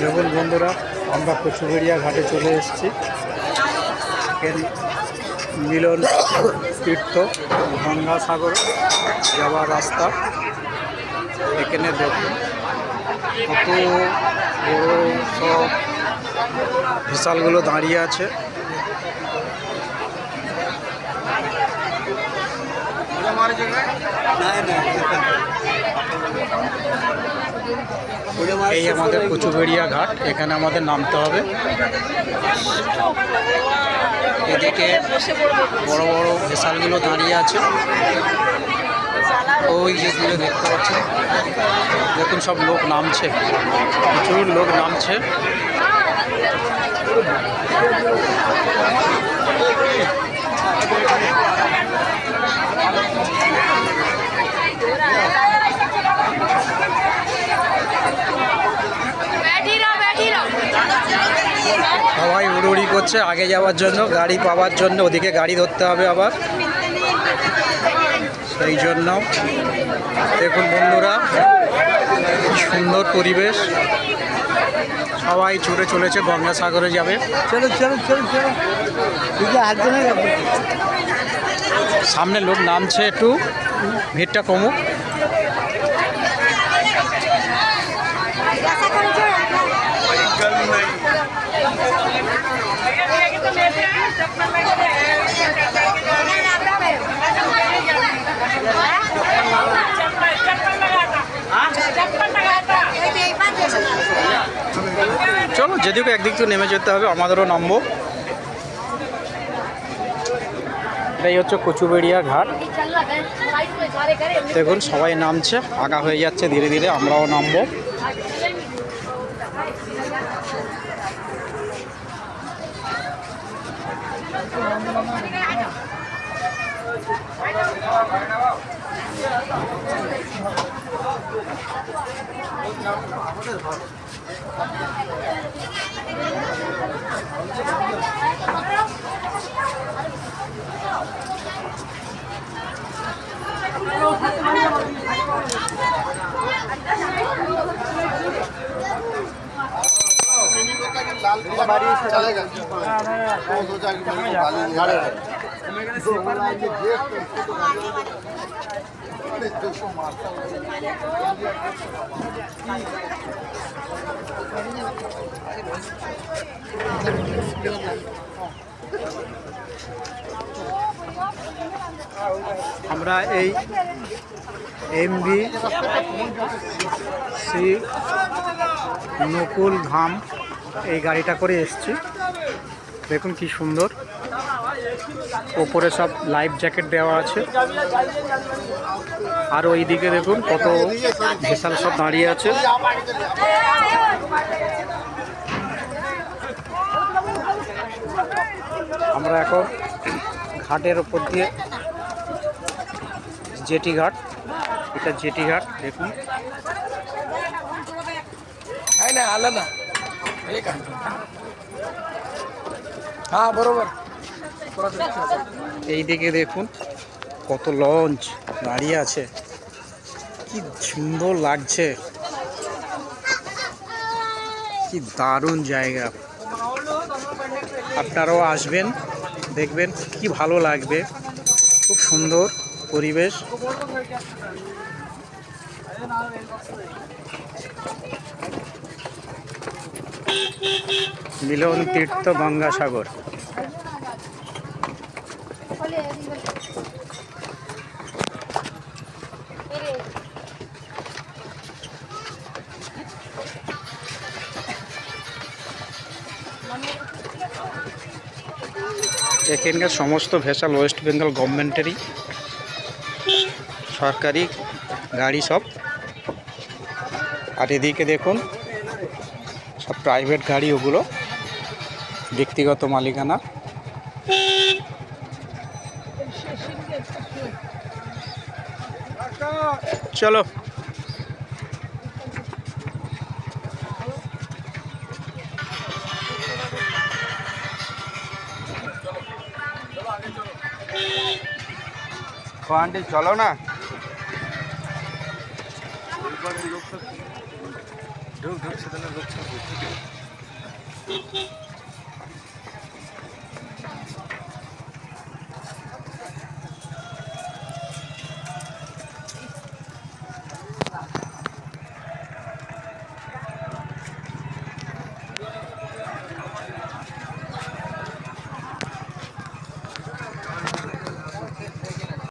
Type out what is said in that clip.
দেখুন বন্ধুরা, আমরা কচুবেড়িয়া ঘাটে চলে এসেছি। মিলন তীর্থ গঙ্গাসাগর যাওয়ার রাস্তা। এখানে দেখুন কত বড় সব ভেসালগুলো দাঁড়িয়ে আছে। এই আমাদের কচুবেড়িয়া ঘাট, এখানে আমাদের নামতে হবে। এদিকে বড় বড় ভেসালগুলো দাঁড়িয়ে আছে, ওই যেগুলো দেখতে পাচ্ছেন। দেখুন সব লোক নামছে, প্রচুর লোক নামছে। সবাই উড়ি করছে আগে যাওয়ার জন্য, গাড়ি পাওয়ার জন্য। ওদিকে গাড়ি ধরতে হবে আবার, সেই জন্য দেখুন বন্ধুরা সুন্দর পরিবেশ। সবাই ছুটে চলেছে, গঙ্গাসাগরে যাবে। চলো চলো চলো চলো, সামনে লোক নামছে, একটু ভিড়টা কমুক। চলো, যেদিকে একদিক তো নেমে যেতে হবে, আমাদেরও নামবো। এটাই হচ্ছে কচুবেড়িয়া ঘাট। দেখুন সবাই নামছে, আগা হয়ে যাচ্ছে ধীরে ধীরে, আমরাও নামবো। আমরা এই MVC নকুল ধাম এই গাড়িটা করে এসেছি। দেখুন কি সুন্দর, ওপরে সব লাইফ জ্যাকেট দেওয়া আছে। আর ওই দিকে দেখুন কত ভেসাল সব দাঁড়িয়ে আছে। আমরা এখন ঘাটের ওপর দিয়ে, জেটি ঘাট, এটা জেটি ঘাট। দেখুন আলাদা, হ্যাঁ বরাবর। এই দিকে দেখুন কত লঞ্চ দাঁড়িয়ে আছে, কি সুন্দর লাগছে, কি দারুণ জায়গা। আপনারাও আসবেন, দেখবেন কি ভালো লাগবে, খুব সুন্দর পরিবেশ। মিলন তীর্থ গঙ্গাসাগর। এখানকার সমস্ত ভেসাল ওয়েস্ট বেঙ্গল গভর্নমেন্টেরই, সরকারি গাড়ি সব। আর এদিকে দেখুন সব প্রাইভেট গাড়ি, ওগুলো ব্যক্তিগত মালিকানা। চলো आंटी चलो ना। ढुक ढुक से तो लोग